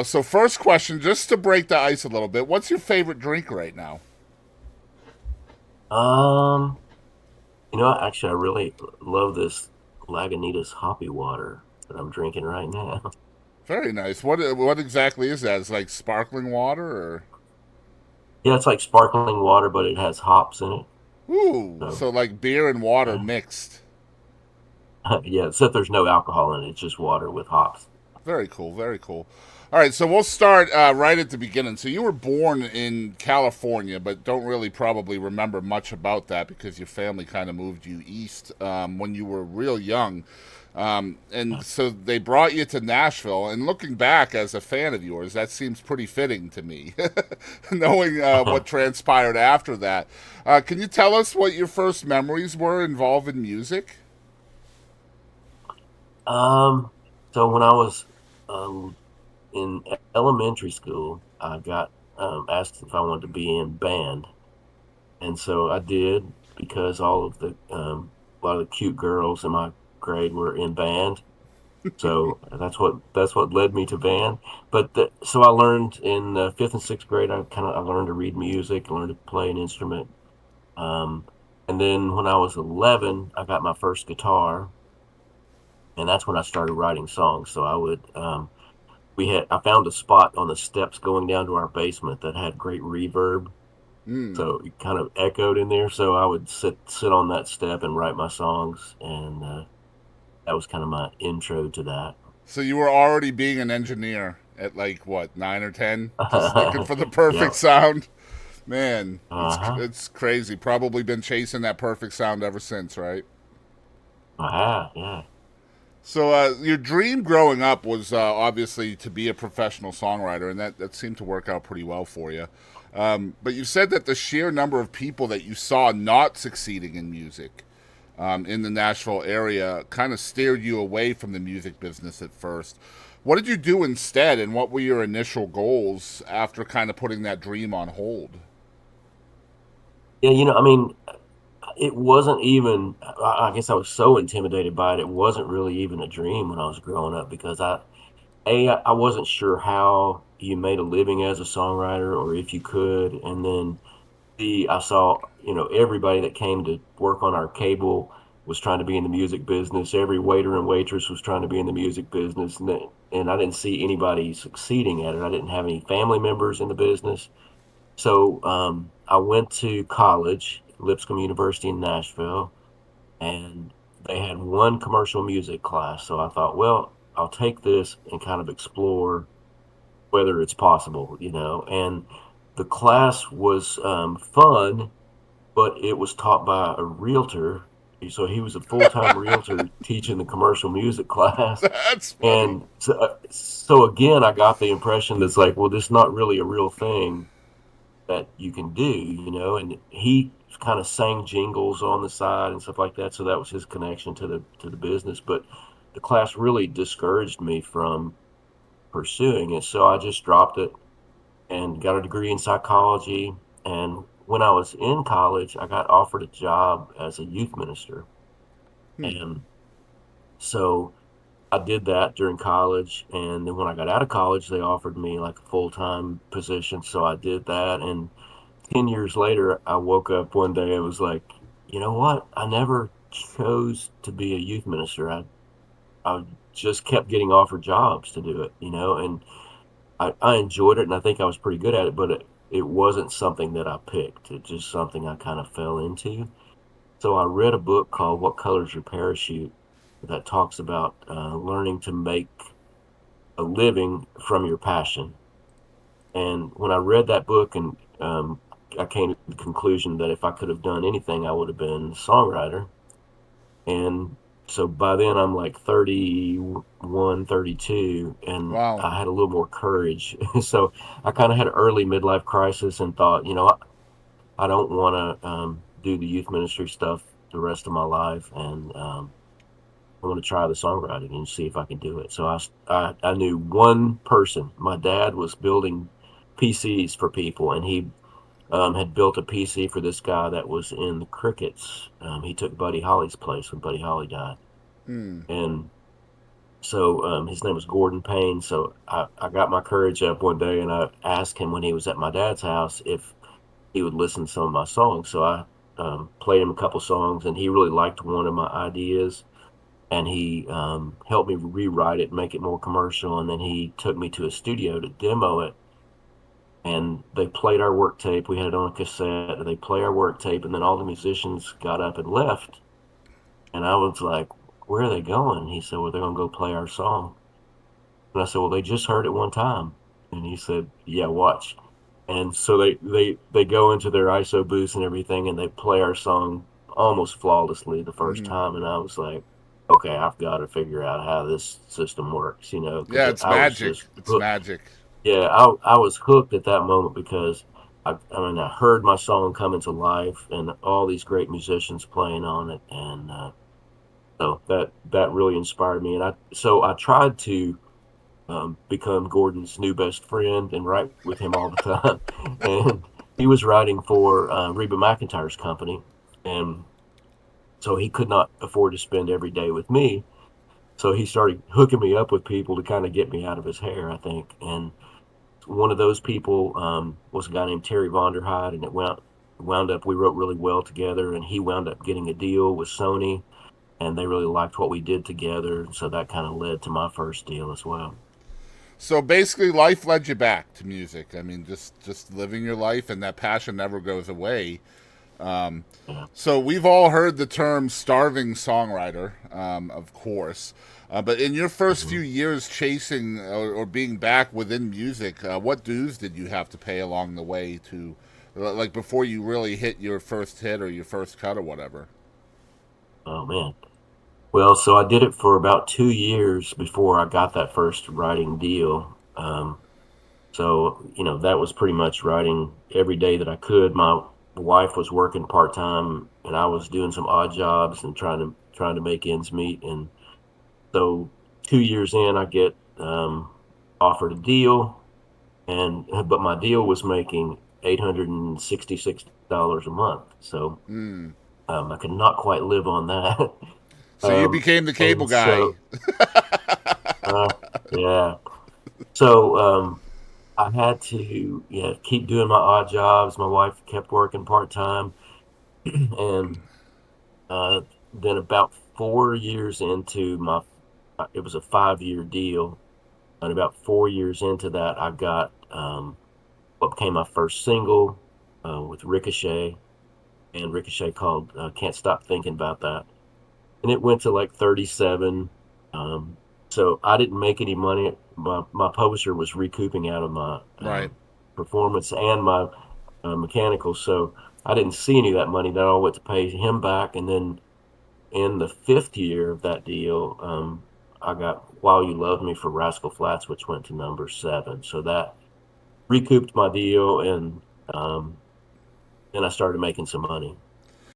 So first question, just to break the ice a little bit, what's your favorite drink right now? Um, actually, I really love this Lagunitas hoppy water that I'm drinking right now. Very nice. What exactly is that? It's like sparkling water, or Yeah, it's like sparkling water, but it has hops in it. ooh, So, so like beer and water yeah, mixed. yeah. Except there's no alcohol in it; it's just water with hops. Very cool. Very cool. All right, so we'll start right at the beginning. So you were born in California, but don't really probably remember much about that because your family kind of moved you east when you were real young. And so they brought you to Nashville. And looking back as a fan of yours, that seems pretty fitting to me, knowing what transpired after that. Can you tell us what your first memories were involved in music? Um, so when I was um in elementary school, I got asked if I wanted to be in band, and so I did because all of the a lot of the cute girls in my grade were in band. So that's what led me to band. So I learned in fifth and sixth grade. I learned to read music, learned to play an instrument. Um, and then when I was 11, I got my first guitar, and that's when I started writing songs. So I found a spot on the steps going down to our basement that had great reverb, Hmm. so it kind of echoed in there. So I would sit on that step and write my songs, and that was kind of my intro to that. So you were already being an engineer at like what 9 or 10, just looking for the perfect Yeah. sound. Man, Uh-huh. it's crazy. Probably been chasing that perfect sound ever since, right? I have, yeah. So your dream growing up was obviously to be a professional songwriter, and that seemed to work out pretty well for you. But you said that the sheer number of people that you saw not succeeding in music in the Nashville area kind of steered you away from the music business at first. What did you do instead, and what were your initial goals after kind of putting that dream on hold? Yeah, I mean, it wasn't even, I guess I was so intimidated by it. It wasn't really even a dream when I was growing up because I wasn't sure how you made a living as a songwriter or if you could. And then I saw, everybody that came to work on our cable was trying to be in the music business. Every waiter and waitress was trying to be in the music business. And I didn't see anybody succeeding at it. I didn't have any family members in the business. So I went to college, Lipscomb University in Nashville, and they had one commercial music class. So I thought, well, I'll take this and kind of explore whether it's possible, And the class was fun, but it was taught by a realtor. So he was a full-time realtor teaching the commercial music class. That's funny. And so again, I got the impression that's like, well, this is not really a real thing that you can do, and he kind of sang jingles on the side and stuff like that. So that was his connection to the business. But the class really discouraged me from pursuing it. So I just dropped it and got a degree in psychology. And when I was in college, I got offered a job as a youth minister. Hmm. And so I did that during college. And then when I got out of college, they offered me like a full-time position. So I did that. And 10 years later, I woke up one day and was like, you know what? I never chose to be a youth minister. I just kept getting offered jobs to do it, and I enjoyed it and I think I was pretty good at it, but it wasn't something that I picked. It's just something I kind of fell into. So I read a book called What Color's Your Parachute that talks about learning to make a living from your passion. And when I read that book and I came to the conclusion that if I could have done anything, I would have been a songwriter. And so by then I'm like 31, 32, and Wow. I had a little more courage. So I kind of had an early midlife crisis and thought, I don't want to do the youth ministry stuff the rest of my life. And I want to try the songwriting and see if I can do it. So I knew one person. My dad was building PCs for people, and he had built a PC for this guy that was in the Crickets. He took Buddy Holly's place when Buddy Holly died, Hmm. and So his name was Gordon Payne. So I got my courage up one day and I asked him when he was at my dad's house if he would listen to some of my songs. So I played him a couple songs and he really liked one of my ideas and he helped me rewrite it, make it more commercial. And then he took me to a studio to demo it. And they played our work tape. We had it on a cassette. They play our work tape, and then all the musicians got up and left. And I was like, "Where are they going?" He said, "Well, they're going to go play our song." And I said, "Well, they just heard it one time." And he said, "Yeah, watch." And so they go into their ISO booths and everything, and they play our song almost flawlessly the first Hmm. time. And I was like, "Okay, I've got to figure out how this system works," because Yeah, it's I was magic. just It's hooked. magic. Yeah, I was hooked at that moment because I mean I heard my song come into life and all these great musicians playing on it, and so that really inspired me. And I tried to become Gordon's new best friend and write with him all the time. And he was writing for Reba McEntire's company, and so he could not afford to spend every day with me. So he started hooking me up with people to kind of get me out of his hair, I think. And one of those people was a guy named Terry Vonderhyde, and it wound up we wrote really well together, and he wound up getting a deal with Sony, and they really liked what we did together, so that kind of led to my first deal as well. So basically, life led you back to music. I mean, just living your life, and that passion never goes away. Um, Yeah. so we've all heard the term starving songwriter, of course. But in your first Mhm. few years chasing or being back within music, what dues did you have to pay along the way to, like, before you really hit your first hit or your first cut or whatever? Oh man. Well, so I did it for about 2 years before I got that first writing deal. So, that was pretty much writing every day that I could. My wife was working part time and I was doing some odd jobs and trying to make ends meet. And so 2 years in, I get offered a deal, and but my deal was making $866 a month. So Mm. I could not quite live on that. So you became the cable And guy. so uh, yeah, so I had to keep doing my odd jobs. My wife kept working part time, and uh, then about 4 years into it was a 5 year deal. And about 4 years into that, I got what became my first single with Ricochet, and Ricochet called "Can't Stop Thinking About That," and it went to like 37. Um, so I didn't make any money. My publisher was recouping out of my Right. performance and my mechanical, so I didn't see any of that money. That all went to pay him back, and then in the fifth year of that deal, I got "While You Love Me" for Rascal Flatts, which went to number 7. So that recouped my deal, and then I started making some money.